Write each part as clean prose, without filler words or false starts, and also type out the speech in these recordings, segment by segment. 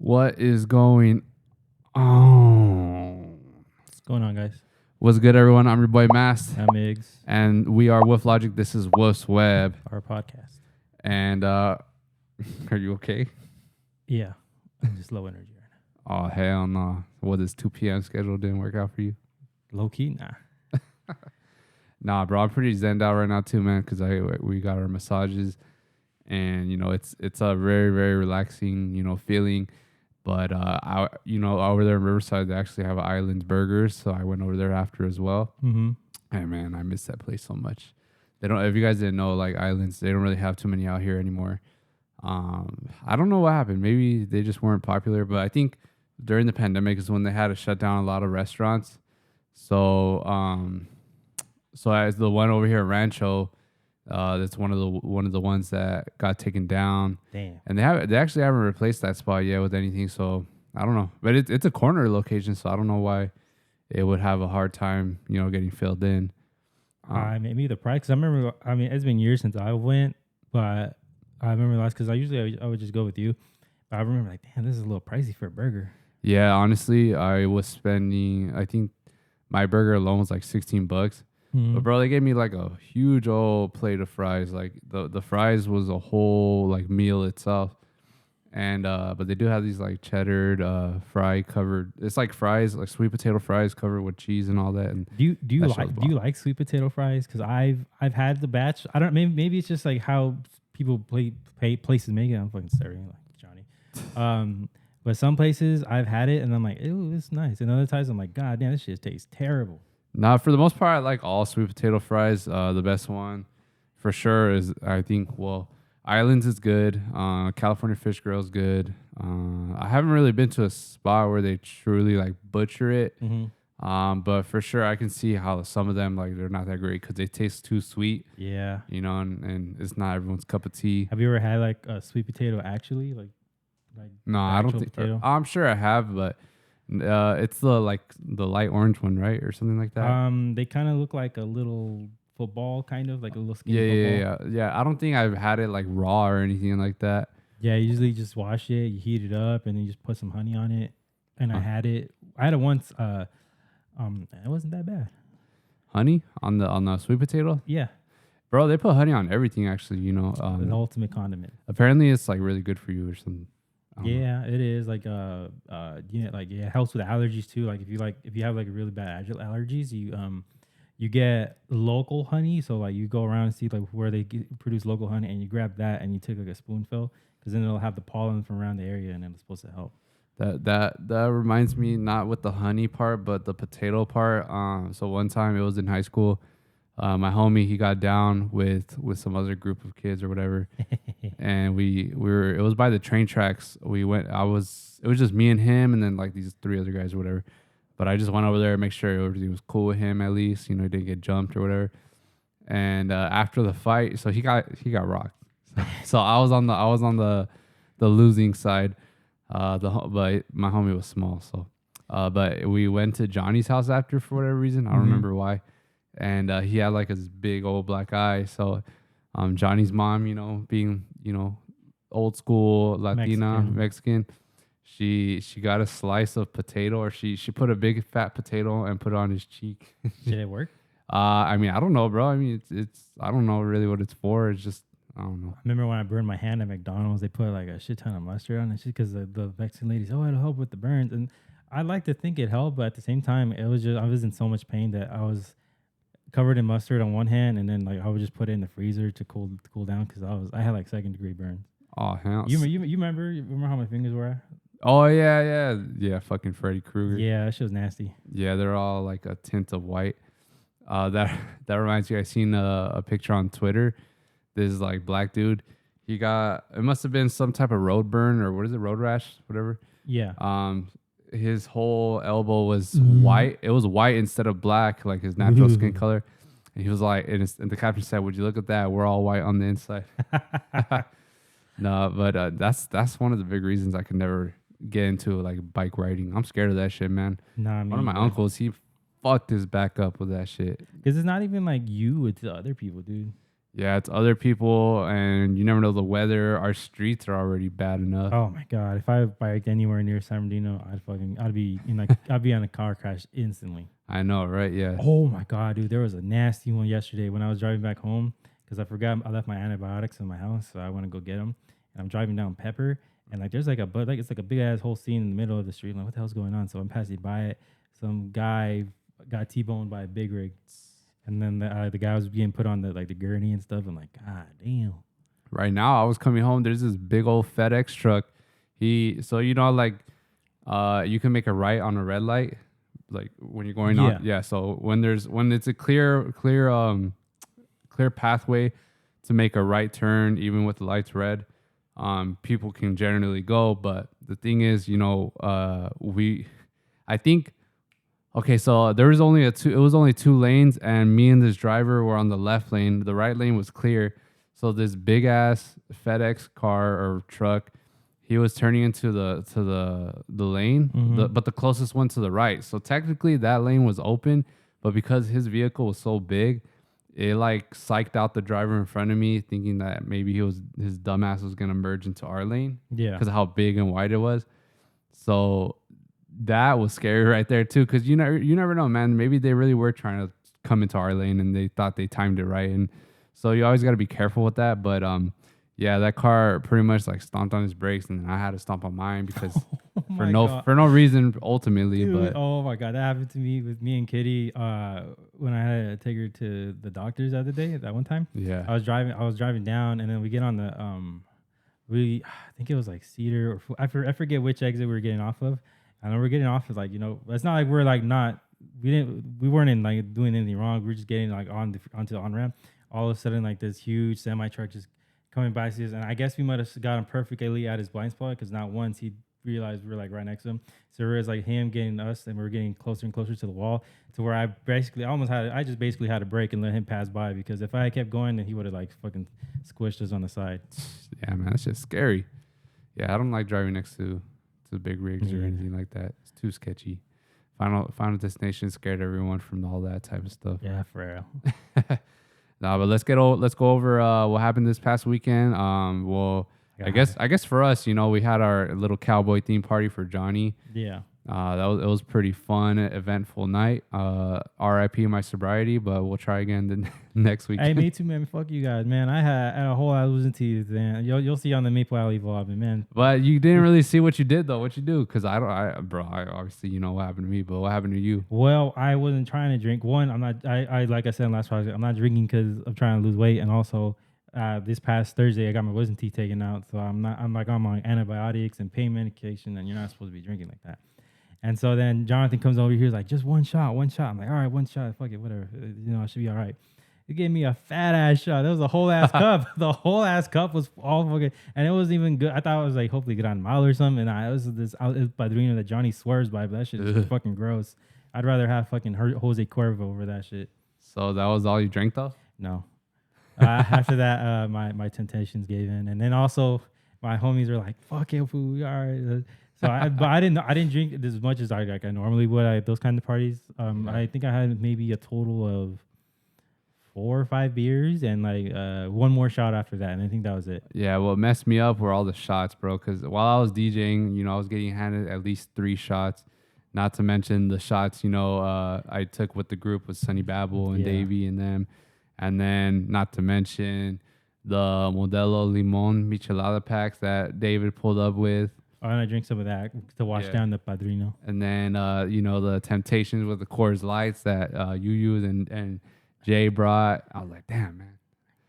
What is going on? What's going on, guys? What's good, everyone? I'm your boy Mast, I'm Iggs, and we are Woof Logik. This is Woof's Web. our podcast. And are you okay? Yeah, I'm just low energy right Oh, hell no. What, this 2 p.m. schedule didn't work out for you? now. Low key, nah. Nah, bro, I'm pretty zenned out right now too, man, because we got our massages, and it's a very, very relaxing feeling. But over there in Riverside, they actually have Islands Burgers, so I went over there after as well. Mm-hmm. And man, I miss that place so much. They don't. If you guys didn't know, like Islands, they don't really have too many out here anymore. I don't know what happened. Maybe they just weren't popular. But I think during the pandemic is when they had to shut down a lot of restaurants. So so as the one over here at Rancho, that's one of the ones that got taken down. Damn. And they actually haven't replaced that spot yet with anything. So I don't know. But it's a corner location, so I don't know why it would have a hard time, getting filled in. Maybe the price. Cause I remember. I mean, it's been years since I went, but I remember last. Cause I would just go with you. But I remember like, damn, this is a little pricey for a burger. Yeah, honestly, I was spending. I think my burger alone was like $16. Mm-hmm. But bro, they gave me like a huge old plate of fries. Like the fries was a whole like meal itself. And but they do have these like cheddar fry covered. It's like fries, like sweet potato fries covered with cheese and all that. And Do you like sweet potato fries? Because I've had the batch. I don't. Maybe it's just like how people places make it. I'm fucking staring like Johnny. But some places I've had it and I'm like, ew, it's nice. And other times I'm like, God damn, this shit tastes terrible. Nah, for the most part, I like all sweet potato fries. The best one for sure is, I think, Islands is good. California Fish Grill is good. I haven't really been to a spot where they truly like butcher it. Mm-hmm. But for sure, I can see how some of them, like, they're not that great because they taste too sweet. Yeah. And it's not everyone's cup of tea. Have you ever had like a sweet potato actually? Like No, I don't think. I'm sure I have, but it's the light orange one, right, or something like that. They kind of look like a little football, kind of like a little skinny football. Yeah. I don't think I've had it like raw or anything like that. Yeah, you usually just wash it, you heat it up, and then you just put some honey on it. And I had it once. It wasn't that bad. Honey on the sweet potato? Yeah, bro, they put honey on everything. Actually, the ultimate condiment. Apparently, it's like really good for you or something. Yeah, it is like it helps with allergies too. Like if you have like really bad allergies, you get local honey. So like you go around and see like where they produce local honey, and you grab that and you take like a spoonful, because then it'll have the pollen from around the area, and it's supposed to help. That reminds me, not with the honey part, but the potato part. So one time it was in high school. My homie, he got down with some other group of kids or whatever, and it was by the train tracks. It was just me and him, and then like these 3 other guys or whatever. But I just went over there to make sure everything was cool with him, at least, he didn't get jumped or whatever. And after the fight, so he got rocked. So I was on the losing side. But my homie was small, so but we went to Johnny's house after for whatever reason. I don't remember why. And he had like this big old black eye. So Johnny's mom, being, old school Latina, Mexican, she got a slice of potato, or she put a big fat potato and put it on his cheek. Did it work? I mean, I don't know, bro. I mean, it's I don't know really what it's for. It's just, I don't know. I remember when I burned my hand at McDonald's, they put like a shit ton of mustard on it because the Mexican ladies, it'll help with the burns. And I like to think it helped, but at the same time, I was in so much pain that I was covered in mustard on one hand, and then like I would just put it in the freezer to cool down, because I had like 2nd-degree burns. Oh hell! You remember how my fingers were? Oh yeah. Fucking Freddy Krueger. Yeah, that shit was nasty. Yeah, they're all like a tint of white. That reminds me. I seen a picture on Twitter. This like black dude. It must have been some type of road burn, or what is it, road rash, whatever. Yeah. His whole elbow was white. It was white instead of black, like his natural skin color. And he was like, and the caption said, "Would you look at that? We're all white on the inside." No, but that's one of the big reasons I could never get into like bike riding. I'm scared of that shit, man. Nah, one of my uncles, he fucked his back up with that shit. Because it's not even like you, it's the other people, dude. Yeah, it's other people, and you never know the weather. Our streets are already bad enough. Oh my god! If I biked anywhere near San Bernardino, I'd be in like I'd be on a car crash instantly. I know, right? Yeah. Oh my god, dude! There was a nasty one yesterday when I was driving back home because I forgot I left my antibiotics in my house, so I went to go get them. And I'm driving down Pepper, and like there's like it's like a big ass whole scene in the middle of the street. I'm like, what the hell's going on? So I'm passing by it. Some guy got T-boned by a big rig, and then the guy was being put on the like the gurney and stuff. I'm like, god damn. Right now, I was coming home. There's this big old FedEx truck. So you know, like, you can make a right on a red light, like when you're going on. Yeah. So when it's a clear pathway to make a right turn, even with the lights red, people can generally go. But the thing is, you know, I think, okay, so there was only it was only 2 lanes, and me and this driver were on the left lane. The right lane was clear. So this big ass FedEx car or truck, he was turning into the lane, but the closest one to the right. So technically that lane was open, but because his vehicle was so big, it like psyched out the driver in front of me, thinking that maybe his dumbass was gonna merge into our lane. Yeah. Because of how big and wide it was. So that was scary right there too. Because you never know, man. Maybe they really were trying to come into our lane and they thought they timed it right. And so you always got to be careful with that. But yeah, that car pretty much like stomped on his brakes, and then I had to stomp on mine because for no reason ultimately. Dude, but oh my god, that happened to me with me and Kitty when I had to take her to the doctors the other day. That one time, yeah, I was driving down, and then we get on the I think it was like Cedar or I forget which exit we were getting off of. I know we're getting off of like, you know, it's not like we're like we weren't in like doing anything wrong. We were just getting like onto the on ramp. All of a sudden, like this huge semi truck just coming by us, and I guess we might have got him perfectly at his blind spot because not once he realized we were like right next to him. So it was like him getting us, and we were getting closer and closer to the wall, to where I just basically had to brake and let him pass by, because if I kept going, then he would have like fucking squished us on the side. Yeah, man, that's just scary. Yeah, I don't like driving next to big rigs or anything like that. It's too sketchy. Final Destination scared everyone from all that type of stuff. Yeah, for real. No, but let's go over what happened this past weekend. Well, I guess for us, you know, we had our little cowboy theme party for Johnny. Yeah. It was pretty fun, eventful night. R.I.P. my sobriety, but we'll try again the next week. Hey, me too, man. Fuck you guys, man. I had a whole lot of losing teeth, man. You'll see on the Maple Alley vlog, man. But you didn't really see what you did though. What you do? Because I obviously you know what happened to me, but what happened to you? Well, I wasn't trying to drink. One, I'm not. I like I said in last project, I'm not drinking because I'm trying to lose weight, and also this past Thursday I got my wisdom teeth taken out, so I'm on antibiotics and pain medication, and you're not supposed to be drinking like that. And so then Jonathan comes over here, he's like, just one shot. I'm like, all right, one shot, fuck it, whatever. You know, I should be all right. He gave me a fat ass shot. That was a whole ass cup. The whole ass cup was all fucking, and it wasn't even good. I thought it was like hopefully good on mile or something. And it was this Padrino that Johnny swears by, but that shit is fucking gross. I'd rather have fucking Jose Cuervo over that shit. So that was all you drank though? No. After that, my temptations gave in, and then also my homies were like, "Fuck it, fool, we all right." So I didn't drink as much as I normally would at those kind of parties. I think I had maybe a total of 4 or 5 beers and like one more shot after that, and I think that was it. Yeah, what messed me up were all the shots, bro. Because while I was DJing, you know, I was getting handed at least 3 shots. Not to mention the shots, you know, I took with the group with Sonny Babel and Davey and them, and then not to mention the Modelo Limon Michelada packs that David pulled up with. Oh, and I drink some of that to wash down the Padrino. And then, you know, the Temptations with the Coors Lights that you use and Jay brought. I was like, damn, man.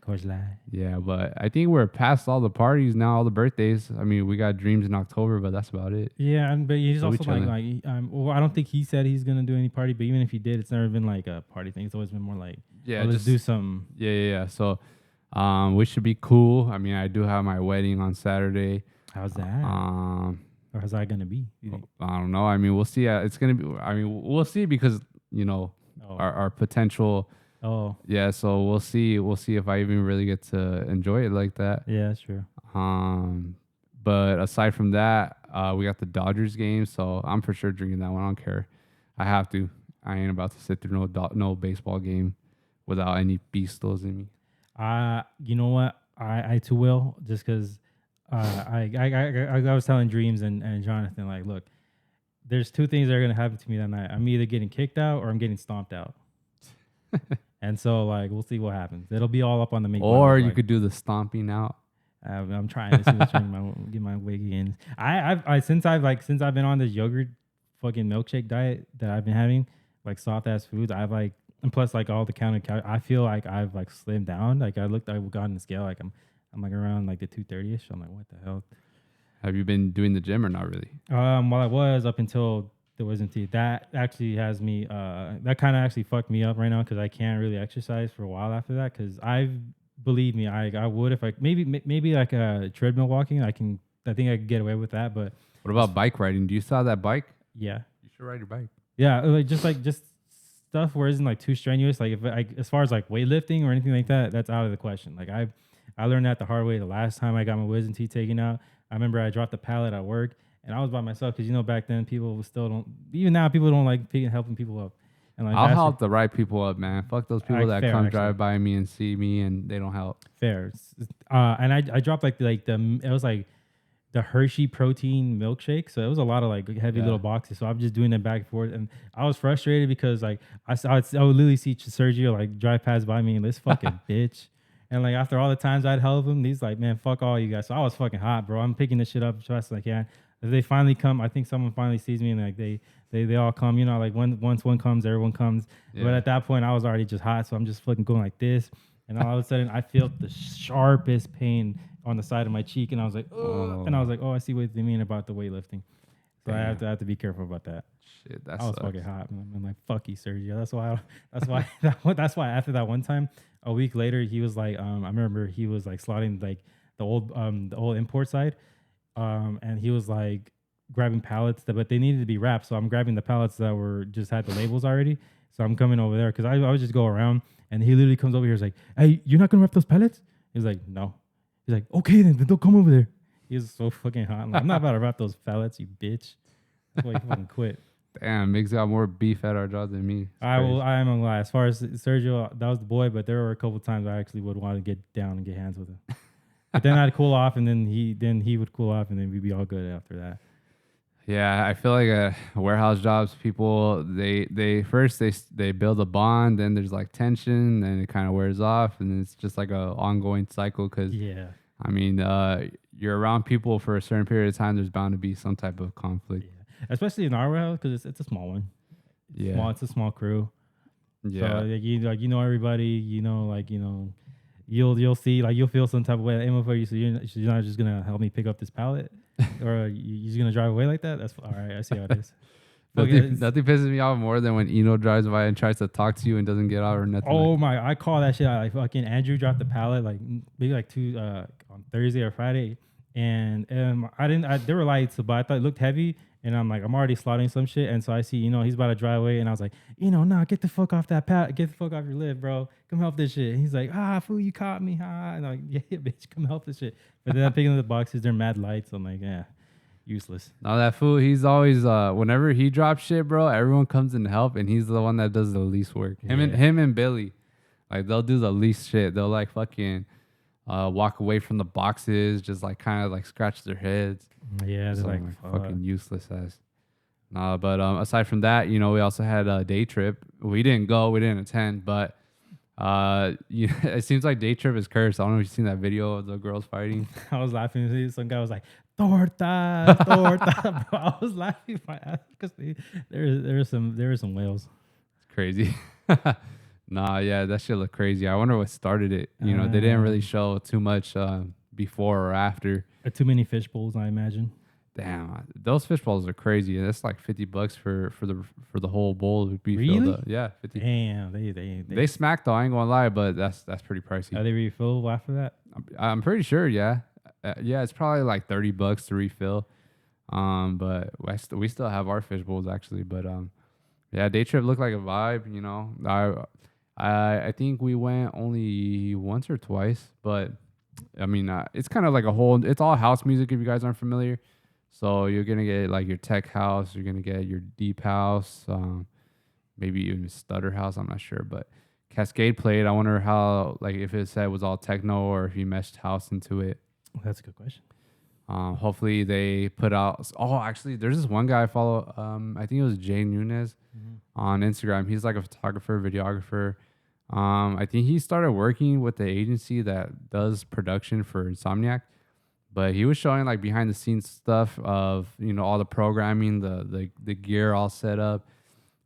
Coors Light. Yeah, but I think we're past all the parties now, all the birthdays. I mean, we got Dreams in October, but that's about it. Yeah, but he's also like well, I don't think he said he's going to do any party, but even if he did, it's never been like a party thing. It's always been more like, let's do some. Yeah. So we should be cool. I mean, I do have my wedding on Saturday. How's that? Or how's that gonna be? I don't know. I mean, we'll see. It's gonna be. I mean, we'll see because you know our potential. Oh. Yeah. So we'll see. We'll see if I even really get to enjoy it like that. Yeah, that's true. But aside from that, we got the Dodgers game, so I'm for sure drinking that one. I don't care. I have to. I ain't about to sit through no baseball game without any beastos in me. You know what? I too will, just because I was telling Dreams and Jonathan, like, look, there's two things that are gonna happen to me that night. I'm either getting kicked out or I'm getting stomped out. And so like we'll see what happens. It'll be all up on the make. Or you could do the stomping out. I'm trying to see what's get my weight in. Since I've been on this yogurt fucking milkshake diet that I've been having, like soft ass foods, I've like, and plus like all the I feel like I've like slimmed down. Like I got on the scale, like I'm like around like the 230ish. I'm like, what the hell? Have you been doing the gym or not really? Well, I was up until there wasn't tea. That actually has me. That kind of actually fucked me up right now because I can't really exercise for a while after that. Because believe me, I would if I maybe like a treadmill walking. I think I could get away with that. But what about bike riding? Do you still have that bike? Yeah, you should ride your bike. Yeah, like just stuff where it isn't like too strenuous. Like as far as like weightlifting or anything like that, that's out of the question. Like I learned that the hard way the last time I got my wisdom teeth taken out. I remember I dropped the pallet at work and I was by myself because back then people still don't. Even now people don't like helping people up. And like I'll help the right people up, man. Fuck those people that come drive by me and see me and they don't help. Fair. And I dropped like it was like the Hershey protein milkshake. So it was a lot of like heavy little boxes. So I'm just doing it back and forth. And I was frustrated because like I would literally see Sergio like drive past by me and this fucking bitch. And like after all the times I'd help him, he's like, man, fuck all you guys. So I was fucking hot, bro. I'm picking this shit up as fast as I can. If they finally come, I think someone finally sees me and like they all come, like once one comes, everyone comes. Yeah. But at that point I was already just hot. So I'm just fucking going like this. And all of a sudden I felt the sharpest pain on the side of my cheek. And I was like, oh. And I was like, oh, I see what they mean about the weightlifting. So I have to be careful about that. Shit, that I was fucking hot. I'm like, fuck you, Sergio. That's why after that one time, a week later, he was like, I remember he was like slotting like the old import side. And he was like grabbing pallets but they needed to be wrapped. So I'm grabbing the pallets that were just had the labels already. So I'm coming over there because I would just go around and he literally comes over here. He's like, hey, you're not going to wrap those pallets? He's like, no. He's like, okay, then don't come over there. He's so fucking hot. I'm not about to wrap those pallets, you bitch. That's why he fucking quit. Damn, Migs got more beef at our job than me. I am gonna lie. As far as Sergio, that was the boy, but there were a couple times I actually would want to get down and get hands with him. But then I'd cool off, and then he would cool off, and then we'd be all good after that. Yeah, I feel like warehouse jobs, people they first build a bond, then there's like tension, then it kind of wears off, and it's just like a ongoing cycle. Cause I mean, you're around people for a certain period of time. There's bound to be some type of conflict. Yeah. Especially in our warehouse because it's a small one. It's a small crew. Yeah, so you know everybody. You'll see you'll feel some type of way. So you're not just gonna help me pick up this pallet, or you're just gonna drive away like that. That's all right. I see how it is. Nothing pisses me off more than when Eno drives by and tries to talk to you and doesn't get out or nothing. Oh my! I call that shit out. Like fucking Andrew dropped the pallet maybe two on Thursday or Friday, and they were lights, but I thought it looked heavy. And I'm like, I'm already slotting some shit. And so I see, he's about to drive away. And I was like, nah, get the fuck off that get the fuck off your lid, bro. Come help this shit. And he's like, fool, you caught me. And I'm like, yeah, bitch, come help this shit. But then I'm picking up the boxes. They're mad lights. I'm like, yeah, useless. No, that fool, he's always, whenever he drops shit, bro, everyone comes in to help. And he's the one that does the least work. Him and Billy, like, they'll do the least shit. They'll like fucking walk away from the boxes, just like kind of like scratch their heads. Yeah, they're like fucking useless as. Nah, but aside from that, we also had a day trip. We didn't attend, but it seems like day trip is cursed. I don't know if you've seen that video of the girls fighting. I was laughing. Some guy was like, torta. Bro, I was laughing my ass because there were some whales. It's crazy. Nah, yeah, that shit looked crazy. I wonder what started it. They didn't really show too much before or after. Too many fish bowls, I imagine. Damn, those fish bowls are crazy. That's like $50 for the whole bowl to be filled up. Yeah, 50. Damn, they smacked though. I ain't gonna lie, but that's pretty pricey. Are they refillable after that? I'm pretty sure. Yeah, it's probably like $30 to refill. But we still have our fish bowls actually. But yeah, day trip looked like a vibe. I think we went only once or twice, but I mean, it's kind of like it's all house music if you guys aren't familiar. So you're going to get like your tech house, you're going to get your deep house, maybe even stutter house, I'm not sure, but Cascade played. I wonder how, like, if it said it was all techno or if he meshed house into it. That's a good question. Hopefully they put out. Oh, actually, there's this one guy I follow. I think it was Jay Nunez on Instagram. He's like a photographer, videographer. I think he started working with the agency that does production for Insomniac, but he was showing like behind the scenes stuff of, you know, all the programming, the gear all set up,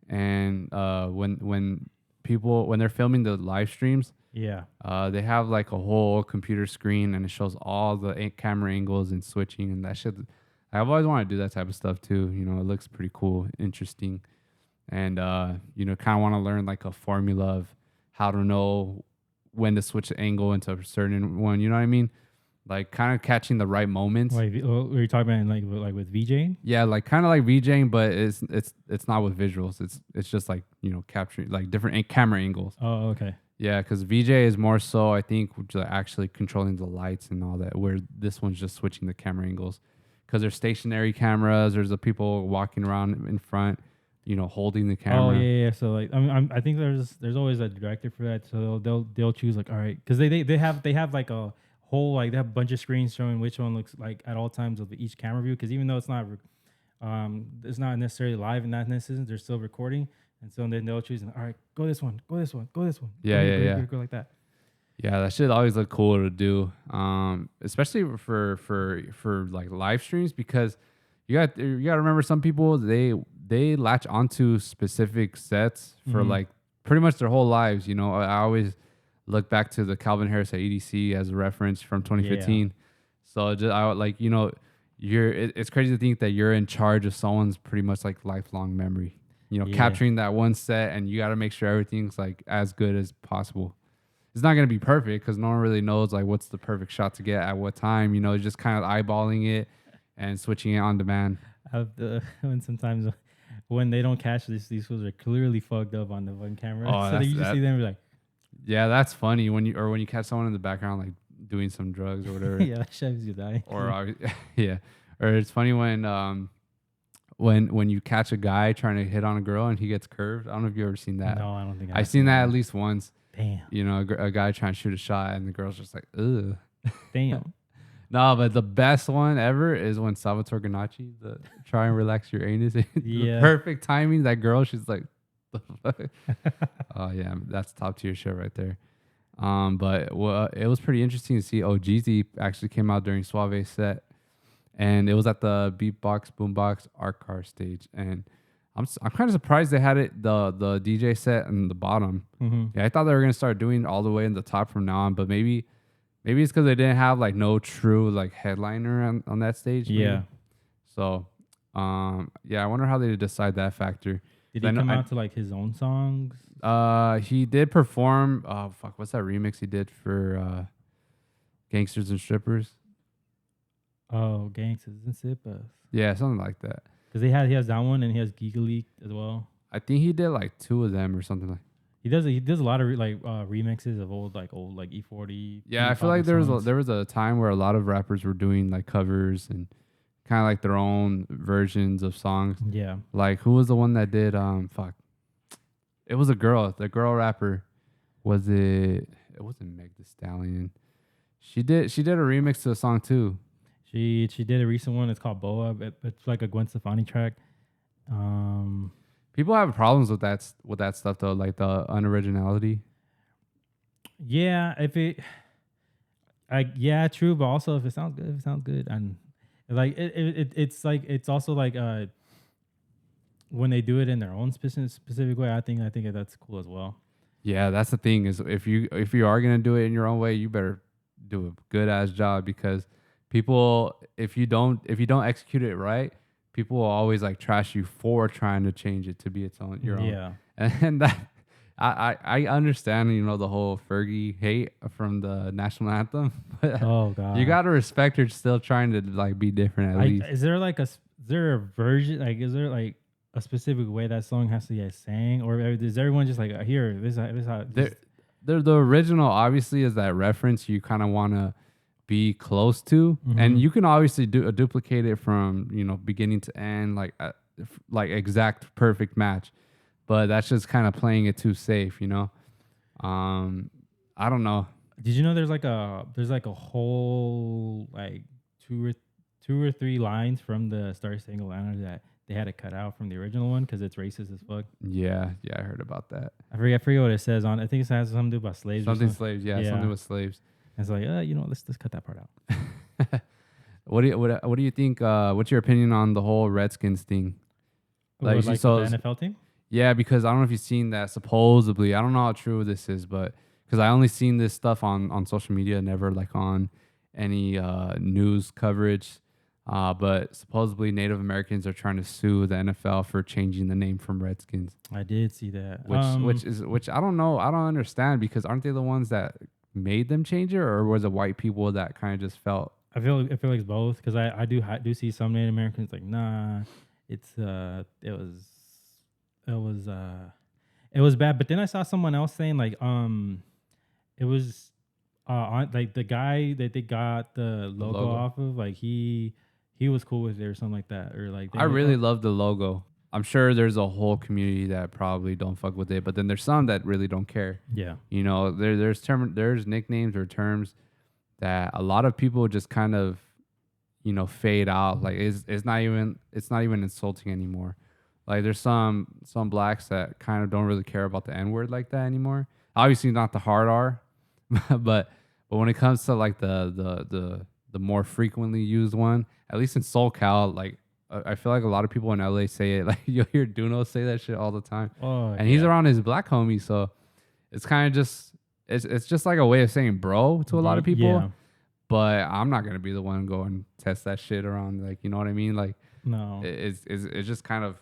and when they're filming the live streams, Yeah. they have like a whole computer screen and it shows all the camera angles and switching and that shit. I've always wanted to do that type of stuff too. You know, it looks pretty cool, interesting, and you know, kind of want to learn like a formula of how to know when to switch the angle into a certain one. You know what I mean? Like kind of catching the right moments. Like, were you talking about like with VJing? Yeah, like kind of like VJing, but it's not with visuals. It's just like, you know, capturing like different camera angles. Oh, okay. Yeah, because VJ is more so, I think, actually controlling the lights and all that, where this one's just switching the camera angles. Because there's stationary cameras, there's the people walking around in front, you know, holding the camera. Oh yeah. So like, I think there's always a director for that. So they'll choose like, all right, because they have like a whole, like they have a bunch of screens showing which one looks like at all times of each camera view. Because even though it's not necessarily live in that instance, they're still recording. And so then they'll choose, all right, go this one, go this one, go this one. Yeah. Go like that. Yeah, that shit always look cool to do, especially for like live streams, because you got to remember some people they latch onto specific sets for like pretty much their whole lives. You know, I always look back to the Calvin Harris at EDC as a reference from 2015. Yeah. So just I like, you know, it's crazy to think that you're in charge of someone's pretty much like lifelong memory. You know, capturing that one set, and you got to make sure everything's like as good as possible. It's not going to be perfect because no one really knows like what's the perfect shot to get at what time. You know, just kind of eyeballing it and switching it on demand. When sometimes when they don't catch these fools are clearly fucked up on the one camera. Oh, so you just see them be like, yeah, that's funny when you catch someone in the background like doing some drugs or whatever. Yeah, that shit you die. Or yeah, or it's funny when you catch a guy trying to hit on a girl and he gets curved. I don't know if you've ever seen that. No, I don't think I've seen that at least once. Damn. You know, a guy trying to shoot a shot and the girl's just like, ugh. Damn. No, but the best one ever is when Salvatore Ganacci, the try and relax your anus. Yeah. Perfect timing. That girl, she's like, the fuck? Oh, yeah, that's top tier shit right there. But it was pretty interesting to see Jeezy actually came out during Suave's set. And it was at the Beatbox Boombox Art Car stage, and I'm kind of surprised they had it the DJ set in the bottom. Yeah, I thought they were gonna start doing all the way in the top from now on, but maybe it's because they didn't have like no true like headliner on that stage. Maybe. Yeah. So, yeah, I wonder how they decide that factor. Did he come out to like his own songs? He did perform. Oh fuck, what's that remix he did for Gangsters and Strippers? Oh, Gangsters and Sippers. Yeah, something like that. Because he has that one and he has Giga Leak as well. I think he did like 2 of them or something like. He does a lot of remixes of old E40. Yeah, I feel like there was a time where a lot of rappers were doing like covers and kind of like their own versions of songs. Yeah. Like who was the one that did fuck? It was a girl. The girl rapper was it? It wasn't Meg Thee Stallion. She did a remix to a song too. She did a recent one. It's called Boa. It's like a Gwen Stefani track. People have problems with that stuff though, like the unoriginality. Yeah, true. But also, if it sounds good, and like it's also like when they do it in their own specific way. I think that's cool as well. Yeah, that's the thing is if you are gonna do it in your own way, you better do a good ass job because. People, if you don't execute it right, people will always like trash you for trying to change it to be your own. Yeah, and that I understand, you know, the whole Fergie hate from the national anthem. But oh god, you gotta respect her still trying to like be different at least. Is there a version? Like, is there like a specific way that song has to get sang, or is everyone just like here? This how? The original obviously is that reference you kind of want to be close to, and you can obviously duplicate it from, you know, beginning to end, like exact perfect match, but that's just kind of playing it too safe, you know. I don't know. Did you know there's like a whole like two or two or three lines from the Star Spangled Banner that they had to cut out from the original one because it's racist as fuck. Yeah, I heard about that. I forget what it says on. I think it has something to do about slaves or Something something. slaves, yeah, Yeah, something with slaves. it's like let's cut that part out. What do you think? What's your opinion on the whole Redskins thing? Or Like, like with the NFL team. yeah, because I don't know if you've seen that. Supposedly, I don't know how true this is, but because I only seen this stuff on social media, never like on any news coverage. But supposedly Native Americans are trying to sue the NFL for changing the name from Redskins, I did see that. which I don't know. I don't understand because aren't they the ones that made them change it, or was it white people that kind of just felt? I feel like it's both because I do see some Native Americans like nah, it's it was it was bad. But then I saw someone else saying like it was on like the guy that they got the The logo logo. off of, like he was cool with it or something like that, or like I really love the logo. I'm sure there's a whole community that probably don't fuck with it, but then there's some that really don't care. yeah. You know, there's nicknames or terms that a lot of people just kind of, fade out. Like it's not even insulting anymore. Like there's some blacks that kind of don't really care about the N word like that anymore. Obviously not the hard R, but when it comes to like the more frequently used one, at least in SoCal, like I feel like a lot of people in LA say it. Like you'll hear Duno say that shit all the time, Oh and he's yeah. around his black homies, so it's kind of just it's just like a way of saying bro to a lot of people. Yeah. But I'm not gonna be the one go and test that shit around. Like you know what I mean? Like No. it's just kind of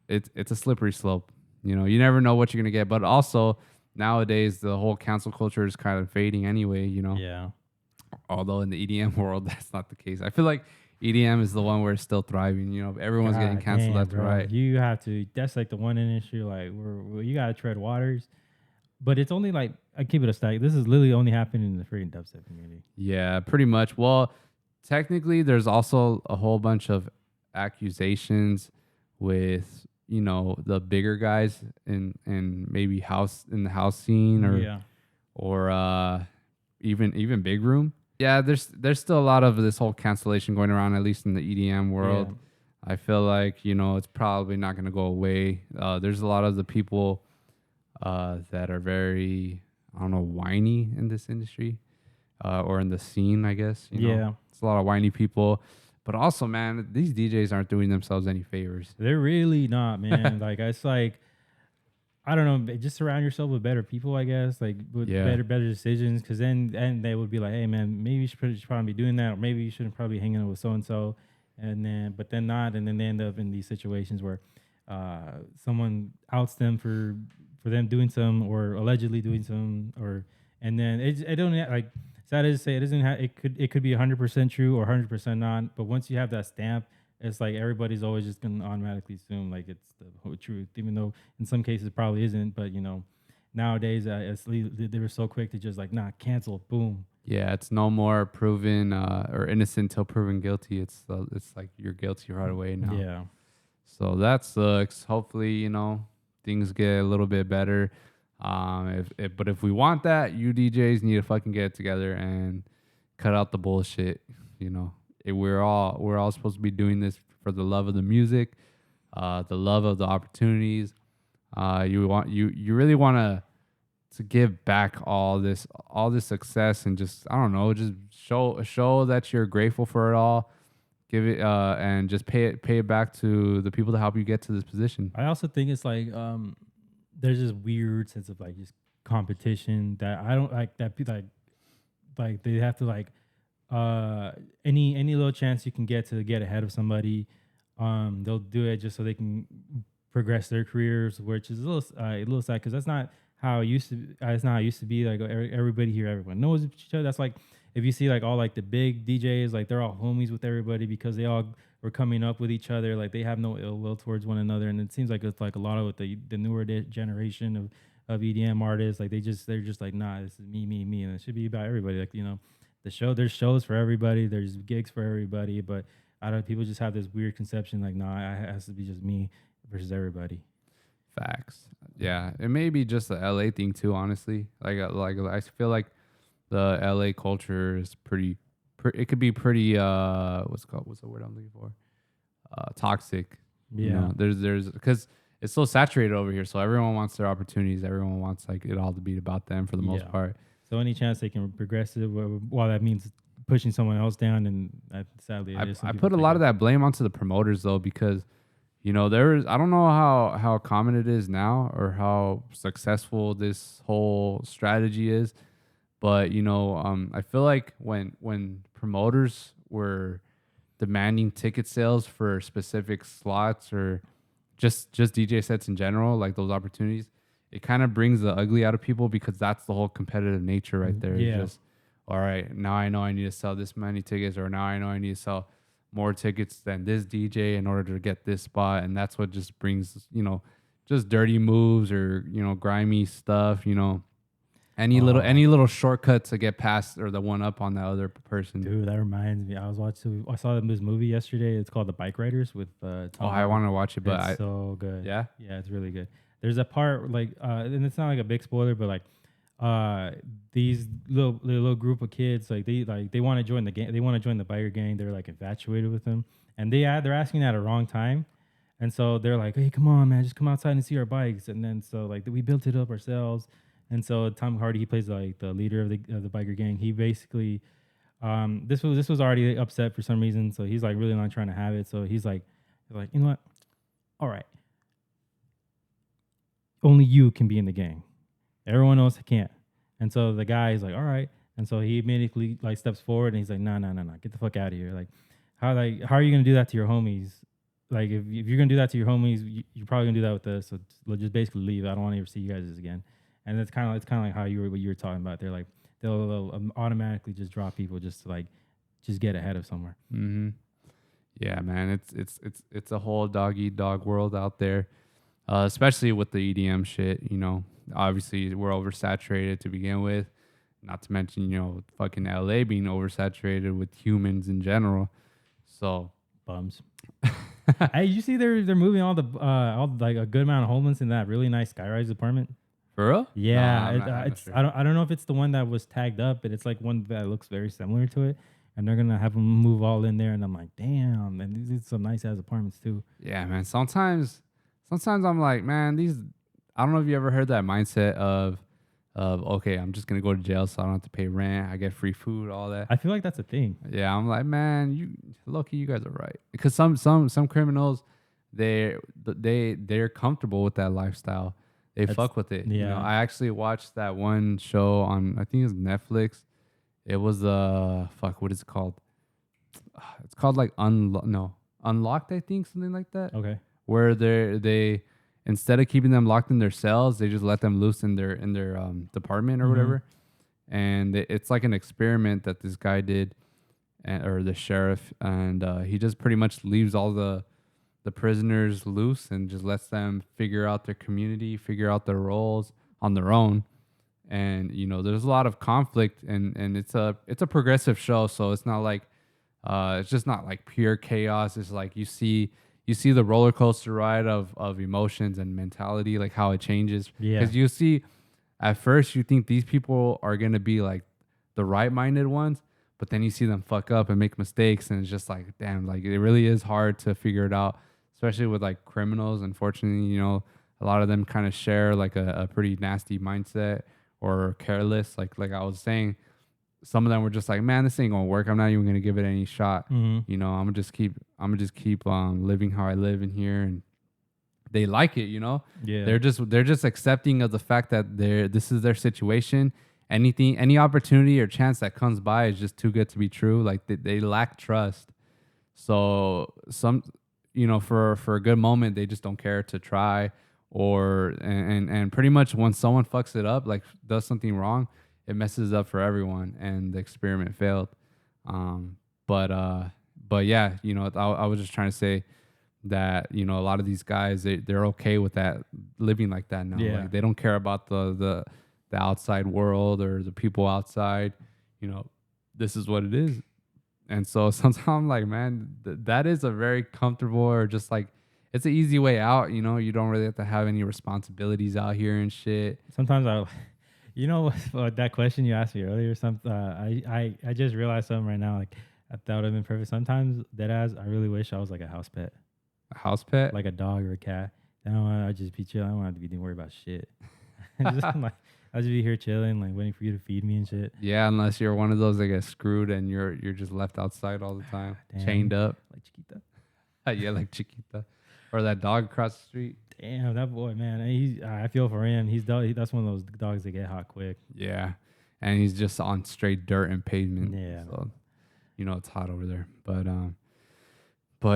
it's a slippery slope. You know, you never know what you're gonna get. But also nowadays the whole cancel culture is kind of fading anyway. You know, Yeah. although in the EDM world that's not the case. I feel like EDM is the one where it's still thriving. You know, everyone's getting God canceled damn, left and bro. right. You have to. That's like the one industry like where you gotta tread waters. But it's only like I keep it a stack. This is literally only happening in the freaking dubstep community. Yeah, pretty much. Well, technically, there's also a whole bunch of accusations with the bigger guys in maybe in the house scene Yeah. or even big room. Yeah, there's still a lot of this whole cancellation going around, at least in the EDM world. Yeah. I feel like it's probably not going to go away. There's a lot of the people that are very, I don't know, whiny in this industry or in the scene, I guess. Yeah. It's a lot of whiny people. But also, man, these DJs aren't doing themselves any favors. They're really not, man. Like it's like I don't know, just surround yourself with better people, I guess, like with Yeah. better decisions. Because then they would be like, hey, man, maybe should probably be doing that, or maybe you shouldn't probably hang out with so and so, but then not, and then they end up in these situations where someone outs them for them doing some or allegedly doing some, and then it don't like sad to say it doesn't have it could be 100% true or 100% not, but once you have that stamp, it's like everybody's always just gonna automatically assume like it's the whole truth, even though in some cases it probably isn't. But nowadays they were so quick to just like cancel, boom. Yeah, it's no more proven or innocent till proven guilty. It's like you're guilty right away now. Yeah, So that sucks. Hopefully, things get a little bit better. But if we want that, you DJs need to fucking get it together and cut out the bullshit. We're all supposed to be doing this for the love of the music, the love of the opportunities. You really want to give back all this success and just I don't know, just show that you're grateful for it all. Give it and just pay it back to the people that help you get to this position. I also think it's like there's this weird sense of like just competition that I don't like, that like they have to like any little chance you can get to get ahead of somebody, they'll do it just so they can progress their careers, which is a little sad because that's not how it used to. It's not how it used to be. Like everybody here, everyone knows each other. That's like if you see like all like the big DJs, like they're all homies with everybody because they all were coming up with each other. Like they have no ill will towards one another, and it seems like it's like a lot of with the newer generation of EDM artists. Like they're just like this is me, and it should be about everybody. Like there's shows for everybody, there's gigs for everybody, but I don't. People just have this weird conception like it has to be just me versus everybody. Facts. Yeah, it may be just the LA thing too. Honestly, like I feel like the LA culture is it could be pretty what's it called? What's the word I'm looking for? Toxic. You Yeah. know, there's because it's so saturated over here. So everyone wants their opportunities. Everyone wants like it all to be about them for the most Yeah. part. So any chance they can progress it, while that means pushing someone else down, and sadly, it is some I people put a take lot of it. that blame onto the promoters though because you know I don't know how common it is now or how successful this whole strategy is, but you know I feel like when promoters were demanding ticket sales for specific slots or just DJ sets in general, like those opportunities, it kind of brings the ugly out of people because that's the whole competitive nature right there. Is Yeah. just all right. Now I know I need to sell this many tickets, or now I know I need to sell more tickets than this DJ in order to get this spot, and that's what just brings just dirty moves or grimy stuff. Any little shortcut to get past or the one up on the other person. Dude, that reminds me. I saw this movie yesterday. It's called The Bike Riders with Oh, Tom I Hardy. want to watch it, but It's so good. yeah. Yeah, it's really good. There's a part like, and it's not like a big spoiler, but like, these little group of kids, they want to join the gang. They want to join the biker gang. They're like infatuated with them, and they're asking at a wrong time, and so they're like, "Hey, come on, man, just come outside and see our bikes." And then so like we built it up ourselves, and so Tom Hardy, he plays like the leader of the biker gang. He basically, this was already upset for some reason, so he's like really not trying to have it. So he's like, you know what? All right, only you can be in the gang. Everyone else can't. And so the guy is like, all right. And so he immediately like steps forward and he's like, no, no, no, no, get the fuck out of here. How are you gonna do that to your homies? Like if you're gonna do that to your homies, you're probably gonna do that with us. So just basically leave. I don't want to ever see you guys again. And it's kind of like what you were talking about. They'll automatically just drop people just to like just get ahead of somewhere. Mm-hmm. Yeah, man, it's a whole dog eat dog world out there, especially with the EDM shit. Obviously we're oversaturated to begin with. Not to mention, fucking LA being oversaturated with humans in general. So Bums. Hey, you see they're moving all like a good amount of homeless in that really nice skyrise apartment. For real? Yeah, I'm not it's sure. I don't know if it's the one that was tagged up, but it's like one that looks very similar to it, and they're gonna have them move all in there, and I'm like, damn, and these are some nice ass apartments too. Yeah, man. Sometimes I'm like, man, I don't know if you ever heard that mindset of okay, I'm just gonna go to jail so I don't have to pay rent. I get free food, all that. I feel like that's a thing. Yeah, I'm like, man, you guys are right. Because some criminals, they're comfortable with that lifestyle. They fuck with it. Yeah. I actually watched that one show on, I think it was Netflix. It was fuck, what is it called? It's called like Unlocked, I think, something like that. Okay. Where they instead of keeping them locked in their cells, they just let them loose in their department or whatever. And it's like an experiment that this guy did, or the sheriff, and he just pretty much leaves all the prisoners loose and just lets them figure out their community, figure out their roles on their own. And there's a lot of conflict, and it's a progressive show, so it's not like it's just not like pure chaos. It's like you see the roller coaster ride of emotions and mentality, like how it changes. Yeah. Because you see, at first you think these people are gonna be like the right-minded ones, but then you see them fuck up and make mistakes, and it's just like, damn, like it really is hard to figure it out, especially with like criminals. Unfortunately, a lot of them kind of share like a pretty nasty mindset or careless. Like I was saying, some of them were just like, man, this ain't gonna work. I'm not even gonna give it any shot. I'm gonna just keep living how I live in here, and they like it. Yeah. They're just accepting of the fact that this is their situation. Any opportunity or chance that comes by is just too good to be true. Like they lack trust. So for a good moment, they just don't care to try, and pretty much when someone fucks it up, like does something wrong, it messes up for everyone, and the experiment failed. But yeah, I was just trying to say that a lot of these guys, they're okay with that, living like that now. Yeah. Like, they don't care about the outside world or the people outside. This is what it is. And so sometimes I'm like, man, that is a very comfortable, or just like, it's an easy way out. You know, you don't really have to have any responsibilities out here and shit. Sometimes you know, what, that question you asked me earlier. I just realized something right now. Like, I thought it would have been perfect. Sometimes, deadass, I really wish I was like a house pet, A house pet? like a dog or a cat. Then I just be chilling. I don't have to be worried about shit. Just like I'll just be here chilling, like waiting for you to feed me and shit. Yeah, unless you're one of those that get screwed and you're just left outside all the time, Damn. chained up. Like Chiquita. Yeah, like Chiquita, or that dog across the street. Damn, that boy, man. I feel for him. That's one of those dogs that get hot quick. Yeah, and he's just on straight dirt and pavement. Yeah. So, you know it's hot over there. But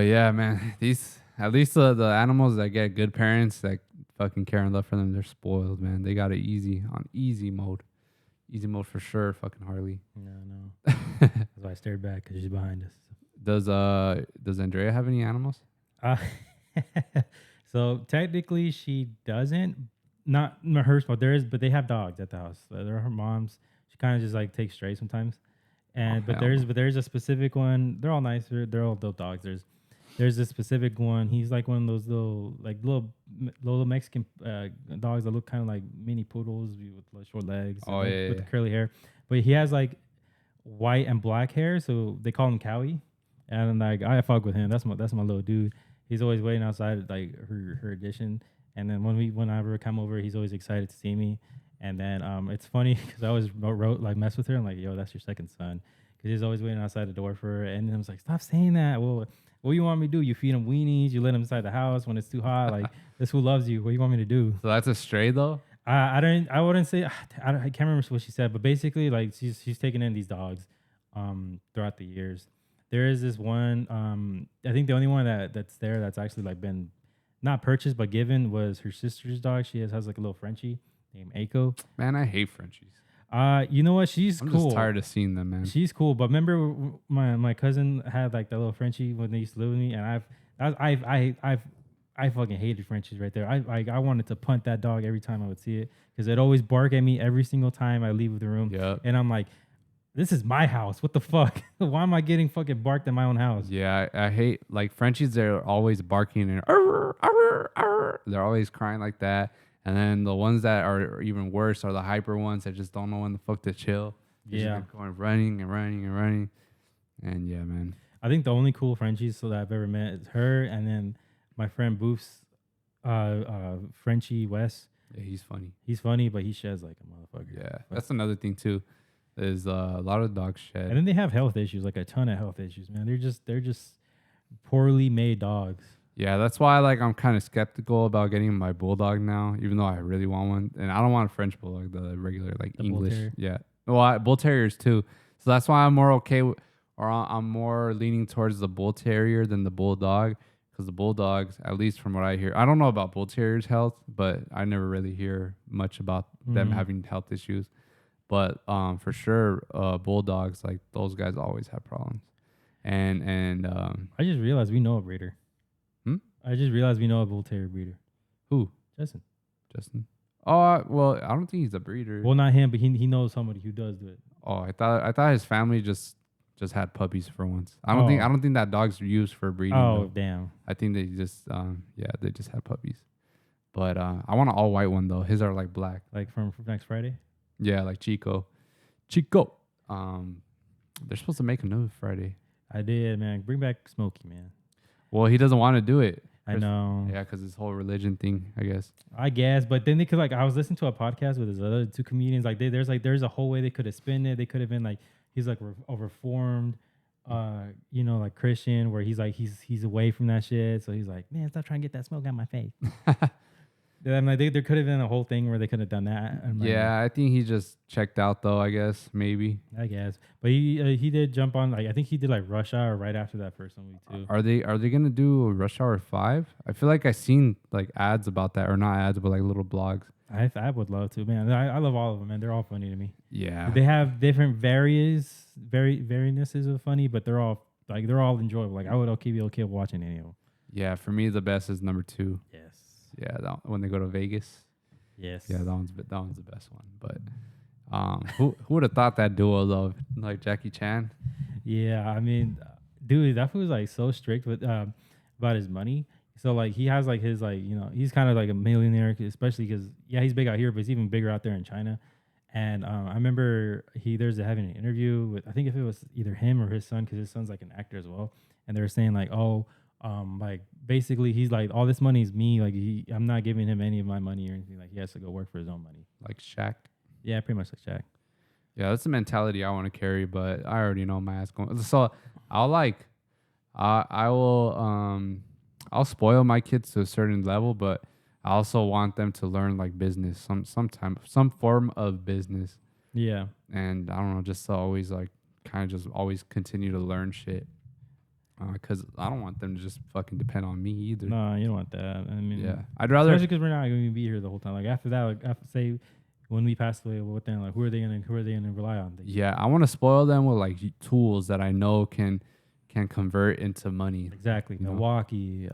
yeah, man, these at least the animals that get good parents that fucking care and love for them, they're spoiled, man. They got it easy on easy mode for sure. Fucking Harley. No. That's why I stared back because she's behind us. Does Andrea have any animals? So technically she doesn't. Not hers, but but they have dogs at the house. They're her mom's. She kind of just like takes stray sometimes. But there's a specific one. They're all nice. They're all adult dogs. There's a specific one. He's like one of those little Mexican dogs that look kind of like mini poodles with like short legs. With the curly hair. But he has like white and black hair, so they call him Cowie. And like I fuck with him. That's my little dude. He's always waiting outside like her addition. And then whenever I come over, he's always excited to see me. And then it's funny because I always mess with her. I'm like, yo, that's your second son. Because he's always waiting outside the door for her. And I was like, stop saying that. Well, what do you want me to do? You feed him weenies. You let him inside the house when it's too hot. Like, this who loves you. What do you want me to do? So that's a stray though? I wouldn't say, I can't remember what she said. But basically, like, she's taken in these dogs throughout the years. There is this one, I think the only one that's actually like been not purchased but given was her sister's dog. She has like a little Frenchie named Aiko. Man, I hate Frenchies. You know what? She's I'm cool. just tired of seeing them, man. She's cool, but remember my cousin had like that little Frenchie when they used to live with me, and I fucking hated Frenchies right there. I wanted to punt that dog every time I would see it because it'd always bark at me every single time I leave the room. Yep. And I'm like, this is my house. What the fuck? Why am I getting fucking barked in my own house? Yeah, I hate like Frenchies. They're always barking and arr, arr, arr. They're always crying like that. And then the ones that are even worse are the hyper ones that just don't know when the fuck to chill. Yeah, just going running and running and running. And yeah, man. I think the only cool Frenchies that I've ever met is her, and then my friend Boof's Frenchie Wes. Yeah, he's funny. He's funny, but he sheds like a motherfucker. Yeah, that's another thing too. Is a lot of dogs shed. And then they have health issues, like a ton of health issues, man. They're just poorly made dogs. Yeah, that's why like I'm kind of skeptical about getting my bulldog now, even though I really want one. And I don't want a French bulldog, the regular like the English. Yeah, well, bull terriers too. So that's why I'm more okay or I'm more leaning towards the bull terrier than the bulldog, because the bulldogs, at least from what I hear, I don't know about bull terriers' health, but I never really hear much about them having health issues. But for sure, bulldogs, like those guys always have problems. And I just realized we know a breeder. I just realized we know a bull terrier breeder. Who? Justin. Oh, well, I don't think he's a breeder. Well, not him, but he knows somebody who does do it. Oh, I thought his family just had puppies for once. I don't think that dog's used for breeding. Oh, though. damn. I think they just they just had puppies. But I want an all white one though. His are like black. Like from next Friday? Yeah, like Chico. They're supposed to make another Friday. I did, man. Bring back Smokey, man. Well, he doesn't want to do it. I know. Yeah, because this whole religion thing, I guess. But then they could I was listening to a podcast with his other two comedians. Like there's a whole way they could have spun it. They could have been like he's like a reformed, like Christian, where he's like he's away from that shit. So he's like, man, stop trying to get that smoke out my face. I'm like, there could have been a whole thing where they could have done that. Yeah, I think he just checked out though. I guess maybe. I guess, but he did jump on. Like I think he did like Rush Hour right after that first one week too. Are they gonna do Rush Hour 5? I feel like I seen like ads about that, or not ads, but like little blogs. I would love to, man. I love all of them, man. They're all funny to me. Yeah, they have different variances of funny, but they're all enjoyable. Like I would be okay watching any of them. Yeah, for me the best is number 2. Yes. Yeah, when they go to Vegas. Yes. Yeah, that one's the best one. But who would have thought that duo though, like Jackie Chan? Yeah, I mean, dude, that fool was like so strict with about his money. So like he has like his like he's kind of like a millionaire, especially because he's big out here, but he's even bigger out there in China. And I remember there's having an interview with I think if it was either him or his son because his son's like an actor as well, and they were saying like like basically he's like all this money is me like I'm not giving him any of my money or anything like he has to go work for his own money. Like Shaq. Yeah, pretty much like Shaq. Yeah, that's the mentality I want to carry, but I already know my ass going. So I'll like, I will I'll spoil my kids to a certain level, but I also want them to learn like business, some form of business. Yeah. And I don't know, just to always like kind of just always continue to learn shit. Because I don't want them to just fucking depend on me either. No, you don't want that. I mean, yeah, I'd rather, especially because we're not going to be here the whole time. Like after that, like after say when we pass away, what then? Like who are they gonna rely on? Yeah, I want to spoil them with like tools that I know can convert into money. Exactly, Milwaukee,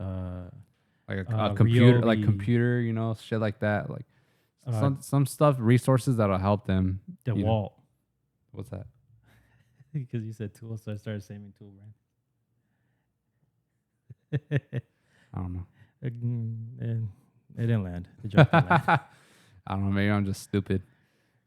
like a computer, like computer, shit like that. Like some stuff, resources that'll help them. DeWalt. What's that? Because you said tools, so I started saying tool brand. I don't know. It didn't land. The joke didn't land. I don't know. Maybe I'm just stupid.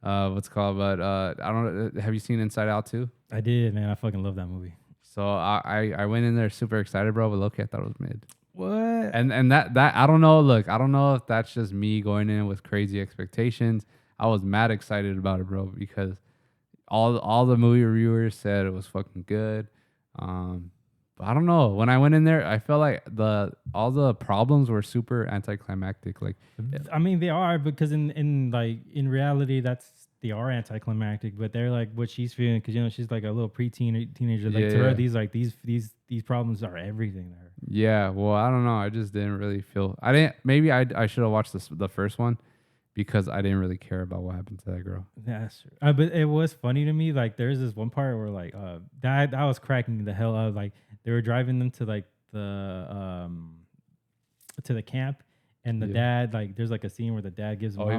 What's it called? But I don't know. Have you seen Inside Out 2? I did, man. I fucking love that movie. So I went in there super excited, bro. But low-key, I thought it was mid. What? And that I don't know. Look, I don't know if that's just me going in with crazy expectations. I was mad excited about it, bro, because all the movie reviewers said it was fucking good. But I don't know. When I went in there, I felt like all the problems were super anticlimactic. Like, I mean, they are because in reality, they are anticlimactic. But they're like what she's feeling because she's like a little teenager. Like to her, these problems are everything to her. Yeah. Well, I don't know. I just didn't really feel. I didn't. Maybe I should have watched the first one because I didn't really care about what happened to that girl. That's true. But it was funny to me. Like there's this one part where like that was cracking the hell out. Like they were driving them to like the camp, and the dad like there's like a scene where the dad gives him I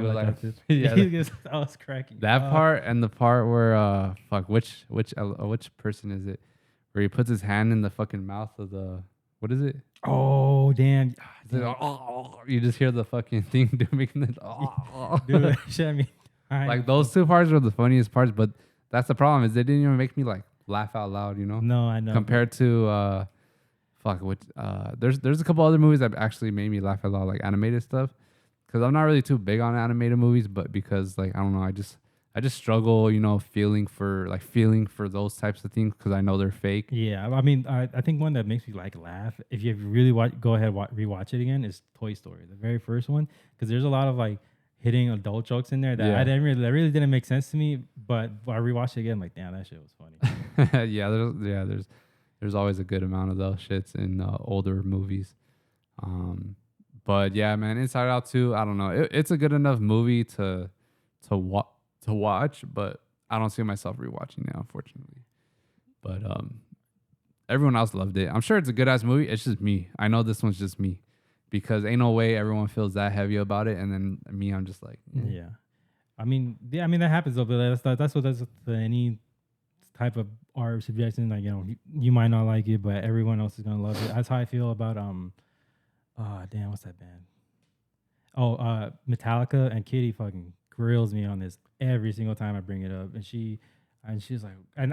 was cracking that part and the part where which person is it where he puts his hand in the fucking mouth of the what is it? Oh damn! You just hear the fucking thing making it. Dude, shit, I mean, like those two parts were the funniest parts, but that's the problem is they didn't even make me like laugh out loud, No, I know. Compared to there's a couple other movies that actually made me laugh out loud, like animated stuff. Because I'm not really too big on animated movies, but because like I don't know, I just struggle, feeling for those types of things because I know they're fake. Yeah, I mean, I think one that makes me like laugh, if you really go ahead rewatch it again, is Toy Story, the very first one, because there's a lot of like hitting adult jokes in there that that really didn't make sense to me. But I rewatched it again, like damn, that shit was funny. There's always a good amount of those shits in older movies. But yeah, man, Inside Out 2, I don't know, it's a good enough movie to watch, but I don't see myself rewatching it, unfortunately. But everyone else loved it. I'm sure it's a good ass movie. It's just me. I know this one's just me because ain't no way everyone feels that heavy about it, and then me, I'm just like, yeah. I mean that happens though. But that's what any type of art suggestion. Like you might not like it, but everyone else is gonna love it. That's how I feel about what's that band? Metallica. And Kitty fucking grills me on this every single time I bring it up, and she's like, and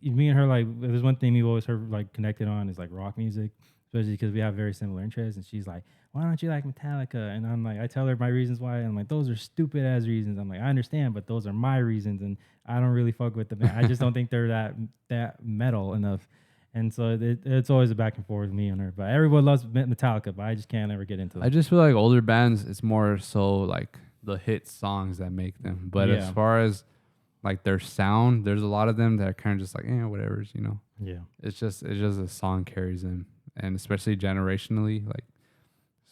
me and her, like, there's one thing we've always heard like connected on is like rock music, especially because we have very similar interests. And she's like, why don't you like Metallica? And I'm like, I tell her my reasons why, and I'm like, those are stupid ass reasons. I'm like, I understand, but those are my reasons, and I don't really fuck with the band. I just don't think they're that metal enough. And so it's always a back and forth with me and her. But everyone loves Metallica, but I just can't ever get into them. I just feel like older bands, it's more so like the hit songs that make them. But as far as like their sound, there's a lot of them that are kind of just like, whatever, Yeah. It's just a song carries them, and especially generationally, like.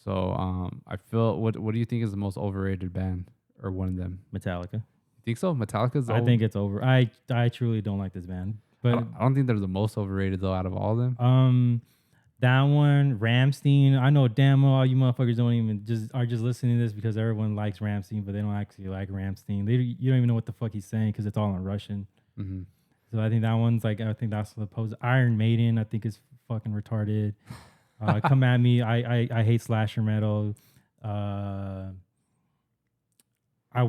So I feel what do you think is the most overrated band or one of them? Metallica. You think so? Metallica's. I think it's over. I truly don't like this band. But I don't think they're the most overrated though out of all of them. That one, Rammstein. I know damn well all you motherfuckers are just listening to this because everyone likes Rammstein, but they don't actually like Rammstein. You don't even know what the fuck he's saying because it's all in Russian. Mm-hmm. So I think that one's like, I think that's supposed. Iron Maiden, I think is fucking retarded. Come at me. I hate slasher metal. Uh, I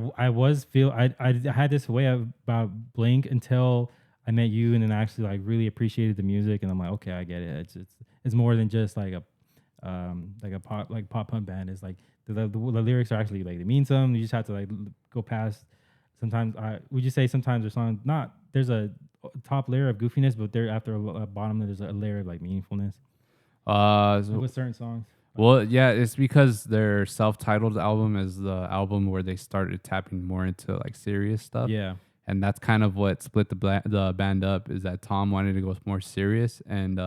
had this way about Blink until I met you, and then I actually like really appreciated the music, and I'm like, okay, I get it. It's more than just like a pop punk band. Is like the lyrics are actually like they mean something. You just have to like go past. Sometimes would you say sometimes there's songs not there's a top layer of goofiness, but there after a bottom there's a layer of like meaningfulness. Like with certain songs. Well, yeah, it's because their self-titled album is the album where they started tapping more into like serious stuff. Yeah. And that's kind of what split the band up, is that Tom wanted to go more serious, and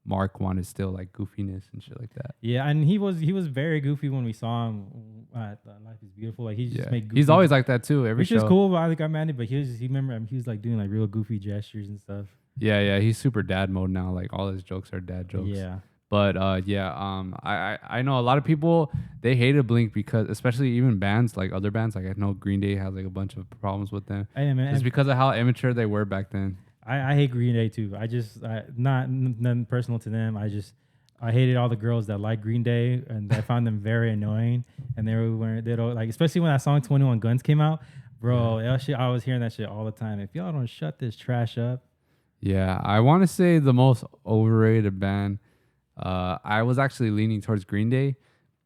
Mark wanted still like goofiness and shit like that. Yeah, and he was very goofy when we saw him at Life is Beautiful. Like he just made goofy. He's always like that too. Every which show. is cool. But I got mad at, but he remember he was like doing like real goofy gestures and stuff. Yeah, he's super dad mode now. Like all his jokes are dad jokes. Yeah. But I know a lot of people, they hated Blink because, especially even bands like other bands, like I know Green Day has like a bunch of problems with them. Hey, man, it's because of how immature they were back then. I hate Green Day too. Nothing personal to them. I hated all the girls that like Green Day, and I found them very annoying. And they don't like, especially when that song 21 Guns came out, bro. That shit, I was hearing that shit all the time. If y'all don't shut this trash up. Yeah, I want to say the most overrated band. I was actually leaning towards Green Day,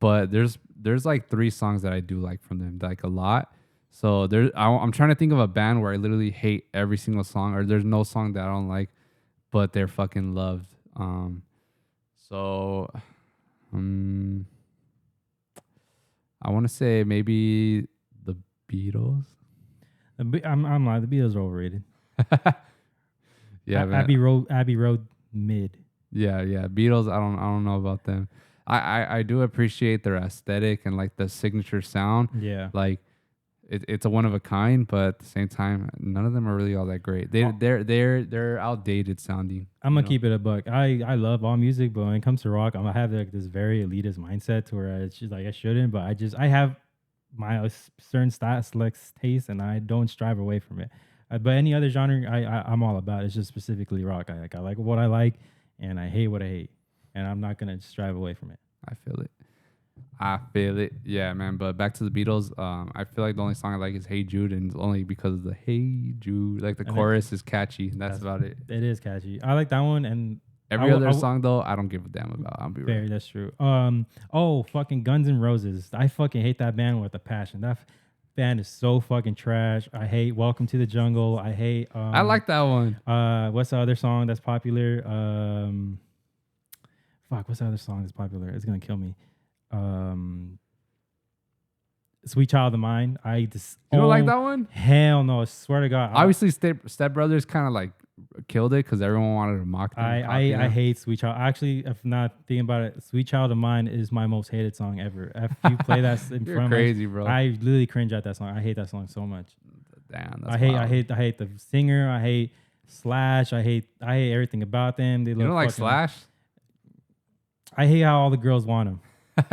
but there's like 3 songs that I do like from them, like a lot. So I'm trying to think of a band where I literally hate every single song, or there's no song that I don't like, but they're fucking loved. So I want to say maybe the Beatles. I'm lying. The Beatles are overrated. Yeah, Abbey Road mid. Yeah. Beatles, I don't know about them. I do appreciate their aesthetic and like the signature sound. Yeah. Like it's a one of a kind, but at the same time, none of them are really all that great. They're outdated sounding. I'm gonna keep it a buck. I love all music, but when it comes to rock, I have like this very elitist mindset to where it's just like I shouldn't, but I have my certain style, select taste, and I don't strive away from it. But any other genre, I'm all about. It's just specifically rock. I like what I like, and I hate what I hate, and I'm not gonna strive away from it. I feel it. Yeah, man. But back to the Beatles. I feel like the only song I like is "Hey Jude," and it's only because of the "Hey Jude." Like the chorus is catchy. That's about it. It is catchy. I like that one, and every other song though, I don't give a damn about. I'll be right. That's true. Fucking Guns N' Roses. I fucking hate that band with a passion. That band is so fucking trash. I hate Welcome to the Jungle. I hate. I like that one. What's the other song that's popular? What's the other song that's popular? It's gonna kill me. Sweet Child of Mine. You don't like that one? Hell no! I swear to God. Obviously, Step Brothers kind of like killed it because everyone wanted to mock them. I hate Sweet Child. Actually, if not thinking about it, Sweet Child of Mine is my most hated song ever. If you play that in You're front crazy, of me, bro. I literally cringe at that song. I hate that song so much. Damn, I hate the singer. I hate Slash. I hate everything about them. You don't like Slash? I hate how all the girls want him.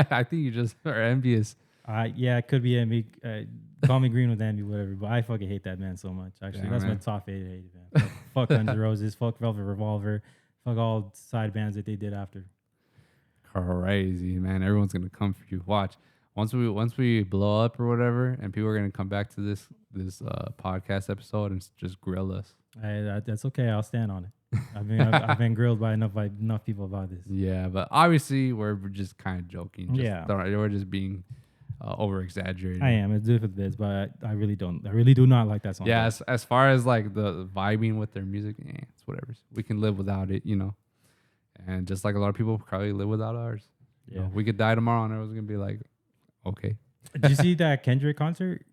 I think you just are envious. Yeah, it could be envy. Call me green with envy, whatever. But I fucking hate that band so much. Actually, that's my top hated band. Fuck Guns N' Roses. Fuck Velvet Revolver. Fuck all side bands that they did after. Crazy, man. Everyone's gonna come for you. Watch. Once we blow up or whatever, and people are gonna come back to this podcast episode and just grill us. That's okay. I'll stand on it. I've been grilled by enough people about this. Yeah, but obviously we're just kind of joking. We're just being over exaggerated. I am. It's different bits, but I really do not like that song. Yeah, as far as like the vibing with their music, it's whatever. We can live without it, And just like a lot of people probably live without ours. Yeah, we could die tomorrow, and everyone's gonna be like, okay. Did you see that Kendrick concert?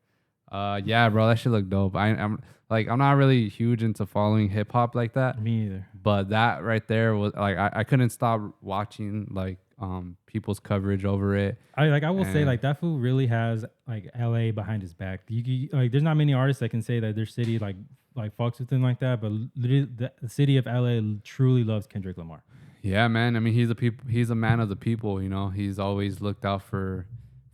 Yeah, bro, that shit look dope. I'm not really huge into following hip hop like that. Me either. But that right there was like I couldn't stop watching like people's coverage over it. I will say like that fool really has like LA behind his back. You like there's not many artists that can say that their city like fucks with them like that, but the city of LA truly loves Kendrick Lamar. Yeah, man. I mean, he's a man of the people, He's always looked out for